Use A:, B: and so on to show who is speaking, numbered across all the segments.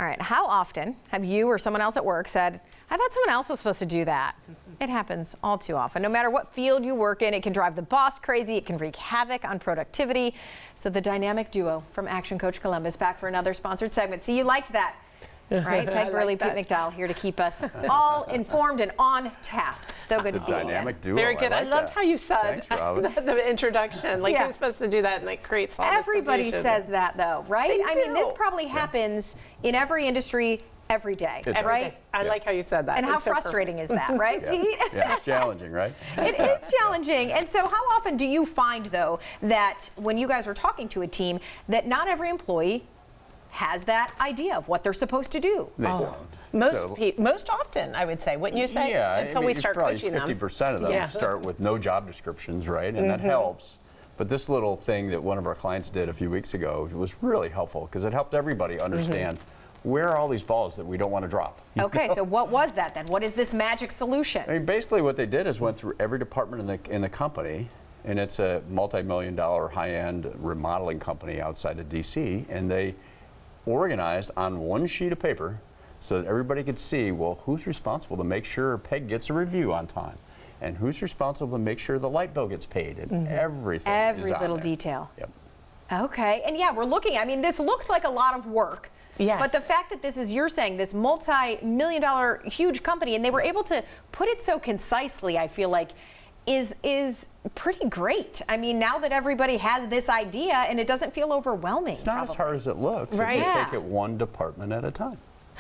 A: All right, how often have you or someone else at work said, I thought someone else was supposed to do that? It happens all too often. No matter what field you work in, it can drive the boss crazy. It can wreak havoc on productivity. So the dynamic duo from Action Coach Columbus back for another sponsored segment. See, you liked that, right? Peg Buehrle, Pete McDowell here to keep us all informed and on task. So good to see you.
B: The dynamic duo.
C: Very good.
B: I
C: loved how you said the introduction. Like you're supposed to do that and it creates all
A: Everybody
C: this
A: says that though, right?
C: They
A: I mean,
C: do.
A: this probably happens in every industry every day, right?
C: I like how you said that.
A: And how frustrating is that, right, Pete?
B: Yeah, it's challenging, right?
A: It is challenging. And so how often do you find, though, that when you guys are talking to a team, that not every employee has that idea of what they're supposed to do?
B: They don't.
C: Most often, I would say. Wouldn't you say?
B: Yeah,
C: Until we start coaching them.
B: Probably 50% of them start with no job descriptions, right? And that helps. But this little thing that one of our clients did a few weeks ago was really helpful because it helped everybody understand where are all these balls that we don't want to drop.
A: Okay, so what was that then? What is this magic solution?
B: I mean, basically what they did is went through every department in the company, and it's a multi-million-dollar high-end remodeling company outside of DC, and they organized on one sheet of paper so that everybody could see, well, who's responsible to make sure Peg gets a review on time, and who's responsible to make sure the light bill gets paid, and everything
A: Every
B: is on
A: little
B: there.
A: detail.
B: Yep.
A: Okay, and yeah, we're looking, I mean, this looks like a lot of work.
C: Yes.
A: But the fact that this is, you're saying, this multi-million-dollar huge company, and they were able to put it so concisely, I feel like, is pretty great. I mean, now that everybody has this idea, and it doesn't feel overwhelming.
B: It's not as hard as it looks
C: Right.
B: if you
A: Yeah.
B: take it one department at a time.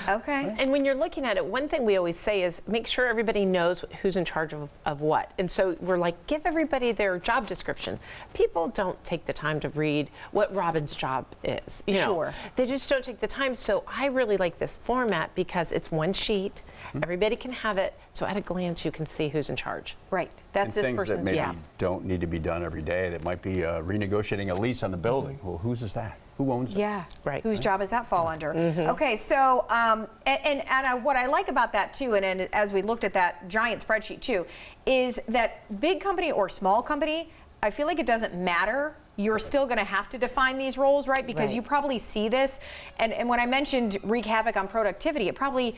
A: Okay.
C: And when you're looking at it, one thing we always say is make sure everybody knows who's in charge of what. And so we're like, give everybody their job description. People don't take the time to read what Robyn's job is. You know,
A: Sure.
C: They just don't take the time. So I really like this format because it's one sheet. Everybody can have it. So at a glance, you can see who's in charge.
A: Right. That's
B: And
A: this
B: things that
A: person's
B: maybe
A: job.
B: don't need to be done every day. That might be renegotiating a lease on the building. Well, whose is that? Who owns it?
A: Yeah,
C: Right.
A: Whose job does that fall under? Okay, so what I like about that too, and as we looked at that giant spreadsheet too, is that big company or small company, I feel like it doesn't matter. You're still going to have to define these roles, right? Because
C: Right.
A: you probably see this, and when I mentioned wreak havoc on productivity, it probably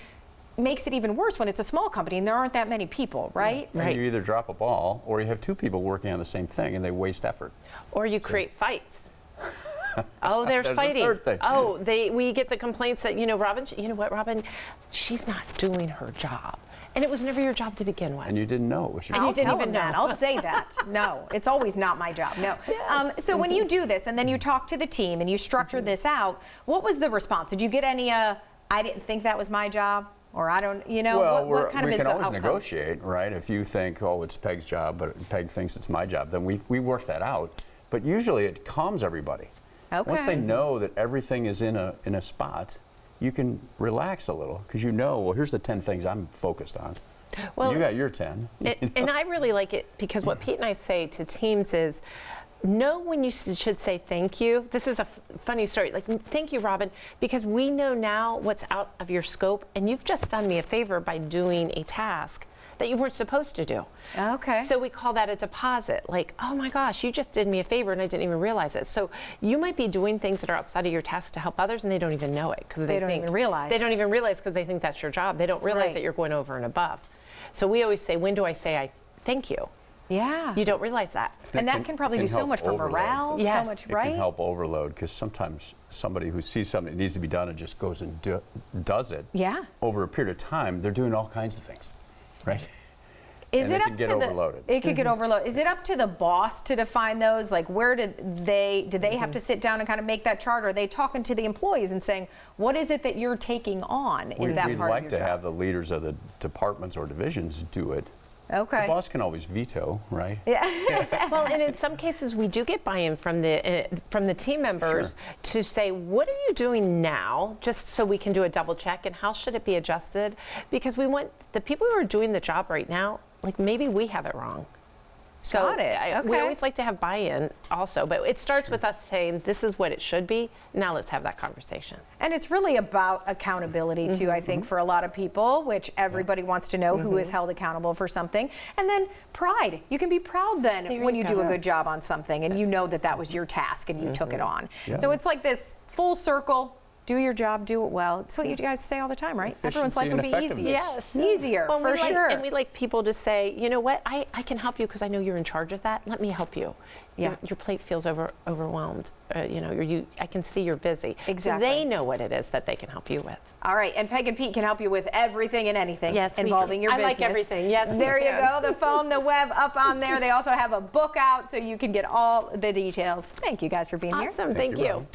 A: makes it even worse when it's a small company and there aren't that many people, right?
B: And you either drop a ball or you have two people working on the same thing and they waste effort.
C: Or you create fights. Oh, there's
B: There's a
C: fighting.
B: third thing.
C: Oh, we get the complaints that, Robyn, you know what, Robyn, she's not doing her job. And it was never your job to begin with.
B: And you didn't know it was your
A: I'll
B: job.
C: didn't
A: tell
C: even
A: them that.
C: know.
A: I'll say that. No, it's always not my job. No. So when you do this and then you talk to the team and you structure this out, what was the response? Did you get any, I didn't think that was my job? Or I don't,
B: Well,
A: what kind of
B: we
A: is
B: can
A: the
B: always
A: outcome?
B: negotiate, right? If you think, oh, it's Peg's job, but Peg thinks it's my job, then we work that out. But usually it calms everybody.
A: Okay.
B: Once they know that everything is in a spot, you can relax a little because well, here's the 10 things I'm focused on.
C: Well,
B: you got your 10.
C: And I really like it because what Pete and I say to teams is, know when you should say thank you. This is a funny story. Like, thank you, Robyn, because we know now what's out of your scope, and you've just done me a favor by doing a task that you weren't supposed to do.
A: Okay.
C: So we call that a deposit. Like, oh my gosh, you just did me a favor and I didn't even realize it. So you might be doing things that are outside of your task to help others and they don't even know it because
A: They don't even realize.
C: They don't even realize because they think that's your job. They don't realize
A: Right.
C: that you're going over and above. So we always say, when do I say I thank you?
A: Yeah.
C: You don't realize that.
A: And that can probably do so
B: help
A: much for
B: overload.
A: morale,
C: Yes.
A: so much,
B: It
A: right?
B: can help overload because sometimes somebody who sees something that needs to be done and just goes and does it.
A: Yeah.
B: Over a period of time, they're doing all kinds of things, right?
A: Is
B: And
A: it
B: it
A: up
B: can get
A: to
B: overloaded.
A: It could get overloaded. Is it up to the boss to define those? Like, where do they have to sit down and kind of make that chart? Or are they talking to the employees and saying, what is it that you're taking on? Is that
B: We'd
A: part
B: like
A: of
B: to
A: your job?
B: have the leaders of the departments or divisions do it.
A: Okay.
B: The boss can always veto, right?
A: Yeah.
C: Well, and in some cases, we do get buy-in from the team members to say, what are you doing now, just so we can do a double check, and how should it be adjusted? Because we want the people who are doing the job right now, like maybe we have it wrong. So
A: Got it.
C: we
A: Okay.
C: always like to have buy-in also, but it starts with us saying, this is what it should be. Now let's have that conversation.
A: And it's really about accountability too, I think, for a lot of people, which everybody wants to know who is held accountable for something. And then pride. You can be proud then
C: There
A: when
C: you
A: you
C: go.
A: do a good job on something and you know that that was your task and you took it on.
B: Yeah.
A: So it's like this full circle Do your job, do it well. It's what you guys say all the time, right? Everyone's life
B: Efficiency
A: would
B: and
A: be easy.
B: effectiveness.
A: Easier,
C: Well,
A: for
C: we like-
A: sure.
C: And we like people to say, you know what, I can help you because I know you're in charge of that. Let me help you.
A: Yeah.
C: Your plate feels overwhelmed. I can see you're busy.
A: Exactly.
C: So they know what it is that they can help you with.
A: All right, and Peg and Pete can help you with everything and anything
C: Yes, we
A: involving
C: can.
A: your
C: I
A: business.
C: like everything. Yes, we
A: There you
C: can.
A: go. The phone, the web, up on there. They also have a book out so you can get all the details. Thank you guys for being here.
C: Awesome. Thank
B: you,
C: you.
B: Robyn.